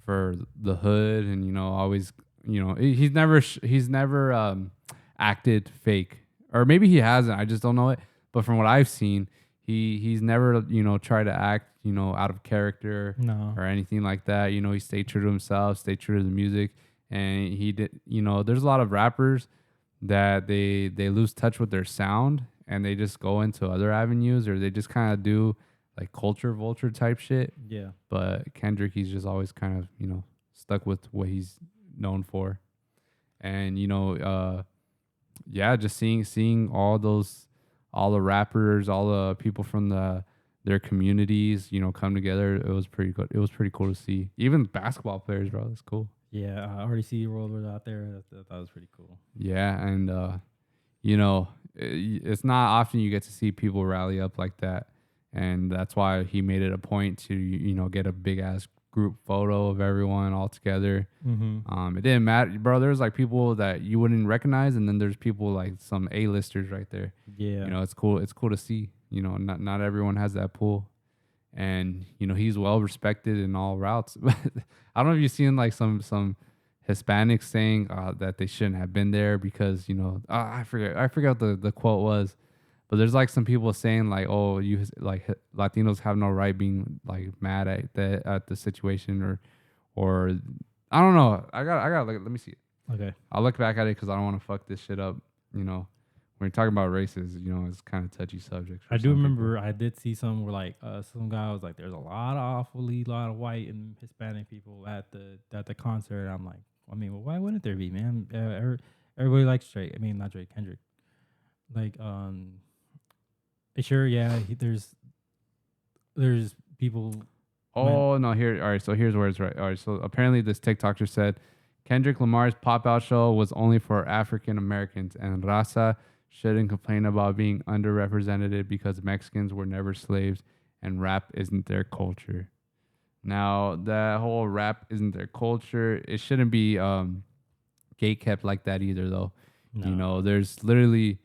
the hood and always he's never acted fake, or maybe he hasn't. I just don't know it. But from what I've seen, he's never, you know, tried to act, you know, out of character No. or anything like that. You know, he stayed true to himself, stayed true to the music, and he did. You know, there's a lot of rappers that they lose touch with their sound and they just go into other avenues, or they just kind of do like culture vulture type shit. Yeah. But Kendrick, he's just always kind of, you know, stuck with what he's known for. And you know, yeah, just seeing all the rappers, all the people from their communities, you know, come together. It was pretty good. It was pretty cool to see. Even basketball players, bro. That's cool. Yeah. I already see World was out there. That was pretty cool. Yeah, and you know, it's not often you get to see people rally up like that, and that's why he made it a point to, you know, get a big ass group photo of everyone all together. Mm-hmm. It didn't matter, bro. There's like people that you wouldn't recognize, and then there's people like some A-listers right there. Yeah. You know, it's cool. It's cool to see. You know, not everyone has that pull, and you know he's well respected in all routes. I don't know if you've seen like some Hispanics saying that they shouldn't have been there because, you know, I forget what the quote was, but there's like some people saying like, oh, you like Latinos have no right being like mad at the situation, or I don't know. I got let me see it. Okay. I'll look back at it because I don't want to fuck this shit up. You know, when you're talking about races, you know, it's kind of touchy subject. I do remember I did see some where like some guy was like, "There's a lot of lot of white and Hispanic people at the concert." I'm like, I mean, well, why wouldn't there be, man? Everybody likes Drake. I mean, not Drake, Kendrick. Like, sure, yeah. There's people. Oh no! Here, all right. So here's where it's right. All right. So apparently, this TikToker said Kendrick Lamar's pop out show was only for African Americans, and Raza shouldn't complain about being underrepresented because Mexicans were never slaves, and rap isn't their culture. Now, that whole rap isn't their culture. It shouldn't be gate kept like that either, though. No. You know, there's literally,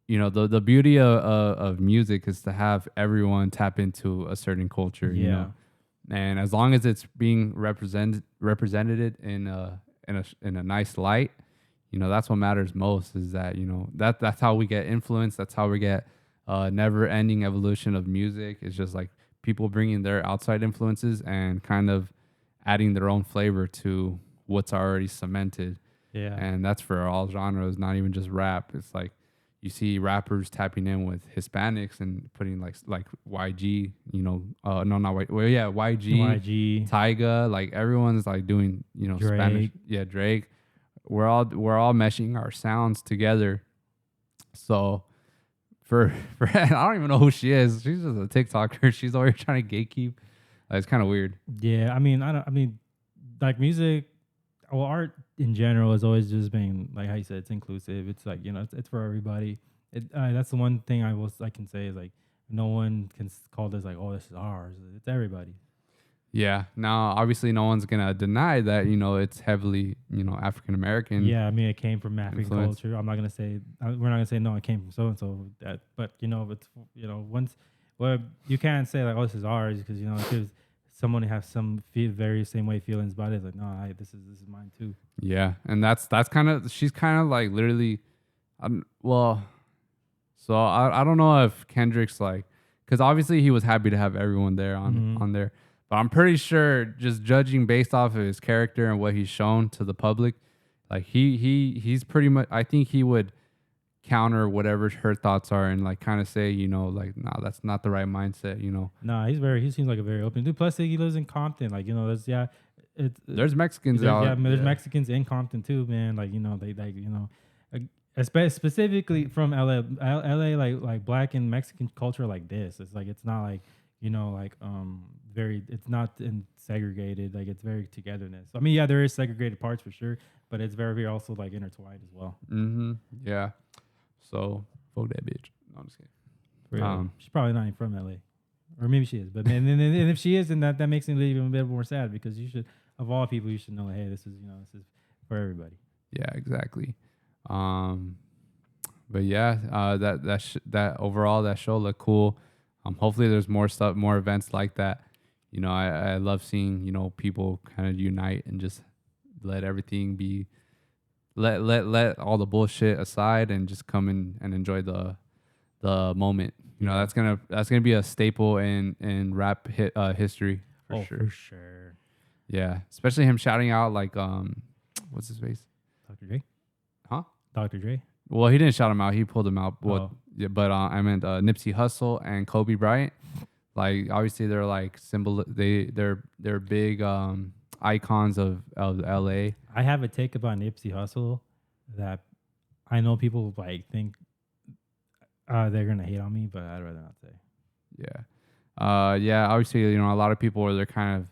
you know, the beauty of music is to have everyone tap into a certain culture. Yeah. You know? And as long as it's being represented in a nice light, you know, that's what matters most. Is that, you know, that's how we get influence. That's how we get never ending evolution of music. It's just like people bringing their outside influences and kind of adding their own flavor to what's already cemented. Yeah. And that's for all genres, not even just rap. It's like you see rappers tapping in with Hispanics and putting like YG, you know, no, not YG. Well, yeah, YG, Tyga, like everyone's like doing, you know, Drake. Spanish. Yeah, Drake. We're all meshing our sounds together. So for I don't even know who she is. She's just a TikToker. She's over here trying to gatekeep. It's kind of weird. Yeah, I mean, like music, well, art in general is always just being like how you said, it's inclusive. It's like, you know, it's for everybody. That's the one thing I can say is like no one can call this like, oh, this is ours. It's everybody. Yeah. Now, obviously, no one's gonna deny that, you know, it's heavily, you know, African American. Yeah, I mean, it came from African influence. culture. I'm not gonna say we're not gonna say no, it came from so and so. That, but you know, it's, you know, once, well, you can't say like, oh, this is ours, because, you know, because someone has some very same way feelings about it. It's like, no, this is mine too. Yeah, and that's kind of, she's kind of like literally, well, so I don't know if Kendrick's like, because obviously he was happy to have everyone there on there, but I'm pretty sure just judging based off of his character and what he's shown to the public, like he's pretty much, I think he would counter whatever her thoughts are and like kind of say, you know, like, nah, that's not the right mindset, you know. Nah, he seems like a very open dude. Plus, he lives in Compton. Like, you know, there's Mexicans out. Yeah, there's Mexicans in Compton too, man. Like, you know, they like, you know, specifically from LA, like black and Mexican culture like this. It's like, it's not like, you know, like it's not segregated. Like, it's very togetherness. I mean, yeah, there is segregated parts for sure, but it's very, very also like intertwined as well. Yeah. So fuck that bitch. No, I'm just kidding. She's probably not even from LA, or maybe she is. But and if she is, then that makes me even a bit more sad, because you should, of all people, you should know, hey, this is for everybody. Yeah, exactly. But yeah, that overall that show looked cool. Hopefully there's more stuff, more events like that. You know, I love seeing, you know, people kind of unite and just let everything be, let all the bullshit aside and just come in and enjoy the the moment. You know, that's gonna be a staple in rap history for sure. For sure. Yeah, especially him shouting out like what's his face? Dr. Dre. Huh? Dr. Dre. Well, he didn't shout him out. He pulled him out. Well, Oh. yeah, but I meant Nipsey Hussle and Kobe Bryant. Like obviously they're like they're big icons of LA. I have a take about Nipsey Hussle that I know people like think they're gonna hate on me, but I'd rather not say. Yeah. Yeah, obviously, you know, a lot of people they're kind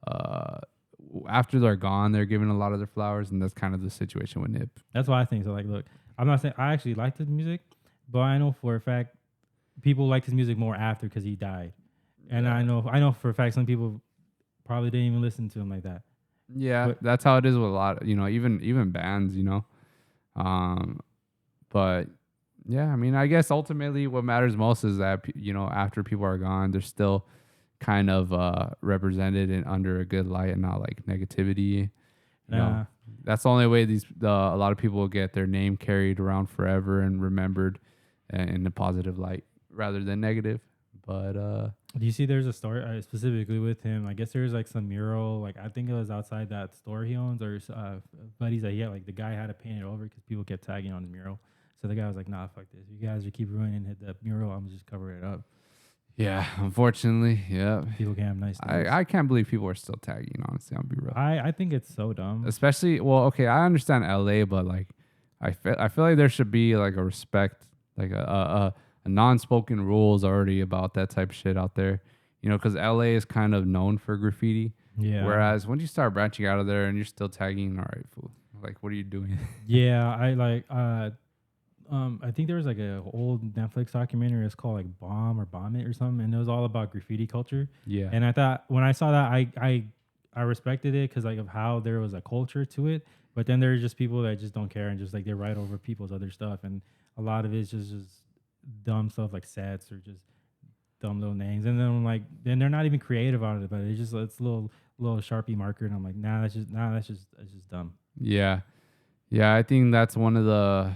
of after they're gone, they're giving a lot of their flowers, and that's kind of the situation with Nip. That's why I think so. Like, look, I'm not saying I actually liked his music, but I know for a fact people liked his music more after because he died, and I know for a fact some people probably didn't even listen to him like that. Yeah, But that's how it is with a lot, you know, even bands, you know. But yeah, I mean, I guess ultimately what matters most is that you know, after people are gone, they're still kind of represented and under a good light and not like negativity. You know, that's the only way a lot of people will get their name carried around forever and remembered in a positive light rather than negative. But do you see there's a story specifically with him? I guess there's like some mural, like I think it was outside that store he owns or buddies that he had, like the guy had to paint it over because people kept tagging on the mural. So the guy was like, nah, fuck this. You guys keep ruining the mural. I'm just covering it up. yeah, unfortunately, yeah. People can't have nice things. I can't believe people are still tagging, honestly. I'll be real. I think it's so dumb. Especially, well, okay, I understand LA, but like I feel like there should be like a respect, like a non-spoken rules already about that type of shit out there. You know, because LA is kind of known for graffiti. Yeah. Whereas once you start branching out of there and you're still tagging, all right, fool. Like, what are you doing? Yeah, I like I think there was like a old Netflix documentary. It's called like Bomb or Bomb It or something, and it was all about graffiti culture. Yeah. And I thought when I saw that, I respected it because like of how there was a culture to it. But then there's just people that just don't care and just like they write over people's other stuff, and a lot of it's just dumb stuff like sets or just dumb little names. And then they're not even creative on it, but it's a little Sharpie marker, and I'm like, that's just dumb. Yeah. Yeah, I think that's one of the,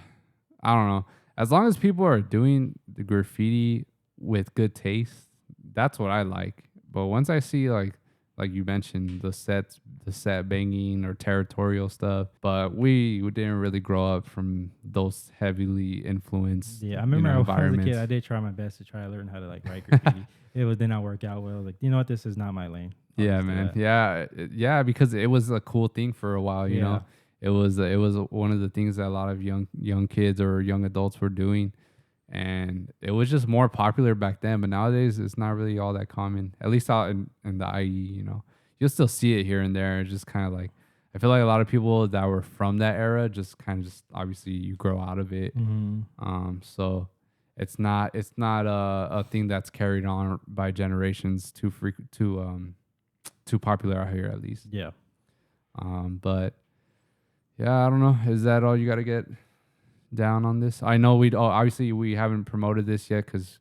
I don't know. As long as people are doing the graffiti with good taste, that's what I like. But once I see like you mentioned the set banging or territorial stuff, but we didn't really grow up from those heavily influenced. Yeah, I remember you know, I was a kid. I did try my best to try to learn how to like write graffiti. It did not work out well. Like, you know what, this is not my lane. Yeah, man. Yeah, because it was a cool thing for a while. You know, it was one of the things that a lot of young kids or young adults were doing, and it was just more popular back then. But nowadays, it's not really all that common. At least out in the IE, you know, you'll still see it here and there. It's just kind of like, I feel like a lot of people that were from that era just kind of just obviously you grow out of it. Mm-hmm. So it's not a thing that's carried on by generations too popular out here, at least. Yeah. But yeah, I don't know. Is that all you got to get down on this? I know obviously we haven't promoted this yet because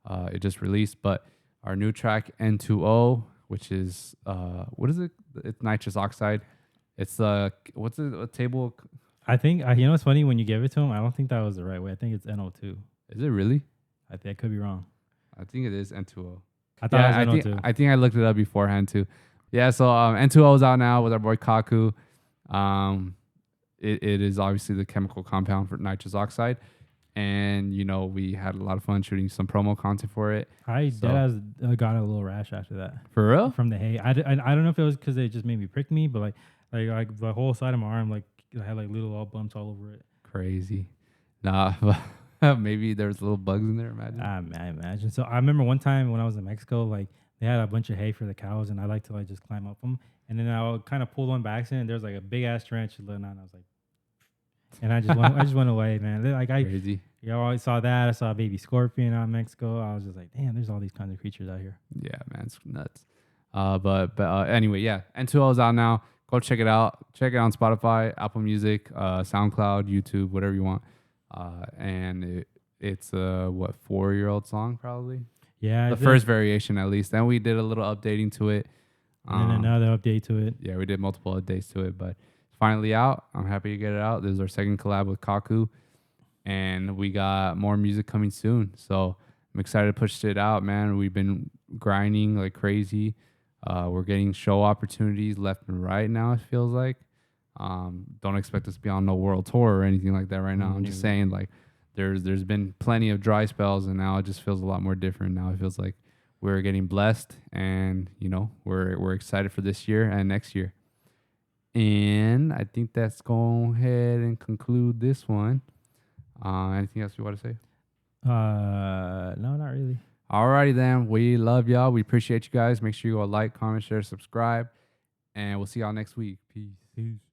it just released, but our new track N2O, which is what is it? It's nitrous oxide. It's what's it? A table? I think you know what's funny, when you give it to him, I don't think that was the right way. I think it's NO2. Is it really? I think I could be wrong. I think it is N2O. I thought it was NO2. I think I looked it up beforehand too. Yeah, so N2O is out now with our boy Kaku. It is obviously the chemical compound for nitrous oxide. And, you know, we had a lot of fun shooting some promo content for it. I got a little rash after that. For real? From the hay. I don't know if it was because it just made me prick me, but like the whole side of my arm, like I had like little all bumps all over it. Crazy. Nah, maybe there's little bugs in there, imagine. I imagine. So I remember one time when I was in Mexico, like they had a bunch of hay for the cows, and I like to like just climb up them. And then I would kind of pull one by accident, and there's like a big ass tarantula, and I was like, and I just went away, man. Crazy. I saw that. I saw a baby scorpion out in Mexico. I was just like, damn, there's all these kinds of creatures out here. Yeah, man, it's nuts. But anyway, yeah, N2O is out now. Go check it out. Check it on Spotify, Apple Music, SoundCloud, YouTube, whatever you want. And it's a 4-year-old song probably. Yeah, the first variation at least. Then we did a little updating to it. And then another update to it. Yeah, we did multiple updates to it, but it's finally out. I'm happy to get it out. This is our second collab with Kaku. and we got more music coming soon. So I'm excited to push it out, man. We've been grinding like crazy. We're getting show opportunities left and right now, it feels like. Don't expect us to be on no world tour or anything like that right now. I'm just saying, like, there's been plenty of dry spells, and now it just feels a lot more different. Now it feels like we're getting blessed, and we're excited for this year and next year. And I think that's go ahead and conclude this one. Anything else you want to say? No, not really. Alrighty then. We love y'all. We appreciate you guys. Make sure you go like, comment, share, subscribe, and we'll see y'all next week. Peace.